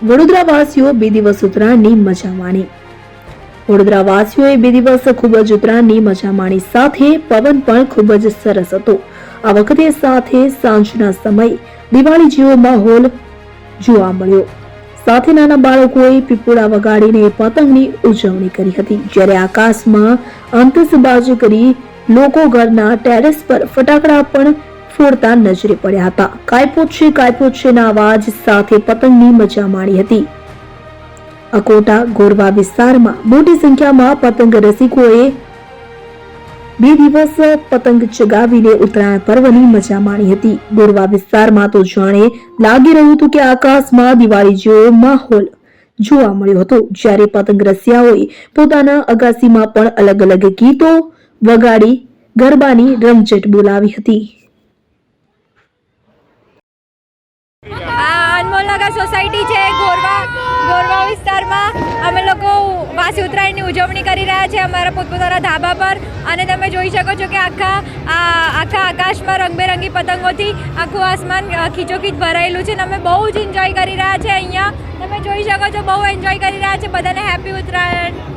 વડોદરાવાસીઓ 2 દિવસ ઉત્તરાયણની મજા માણી. વડોદરાવાસીઓએ 2 દિવસ ખૂબ જ ઉત્તરાયણની મજા માણી. સાથે પવન પણ ખૂબ જ સરસ હતો. આ વખતે સાથે સાંજના સમયે દિવાળી જેવો માહોલ જોવા મળ્યો. સાથે નાના બાળકોએ પીપોળા વગાડીને પતંગની ઉજવણી કરી હતી, જ્યારે આકાશમાં આતશબાજી કરી લોકો ઘરના ટેરેસ પર ફટાકડા પણ ફોડતા નજરે પડ્યા હતા. કાયપો છેના અવાજ સાથે પતંગની મજા માણી હતી. અકોટા ગોરવા વિસ્તારમાં મોટી સંખ્યામાં પતંગ રસિકોએ 2 દિવસ પતંગ ચગાવીને ઉત્તરાયણ પર્વની મજા માણી હતી. ગોરવા વિસ્તારમાં તો જાણે લાગી રહ્યું હતું કે આકાશમાં દિવાળી જેવો માહોલ જોવા મળ્યો હતો, જ્યારે પતંગ રસિયાઓએ પોતાના અગાસીમાં પણ અલગ અલગ ગીતો વગાડી ગરબાની રમઝટ બોલાવી હતી. અનમોલનગર સોસાયટી છે ગોરવા વિસ્તારમાં અમે લોકો વાસી ઉત્તરાયણની ઉજવણી કરી રહ્યા છે અમારા પોતપોતાના ધાબા પર. અને તમે જોઈ શકો છો કે આખા આકાશમાં રંગબેરંગી પતંગોથી આખું આસમાન ખીચોખીચ ભરાયેલું છે. અને અમે બહુ જ એન્જોય કરી રહ્યા છે. અહીંયા તમે જોઈ શકો છો, બહુ એન્જોય કરી રહ્યા છે. બધાને હેપી ઉત્તરાયણ.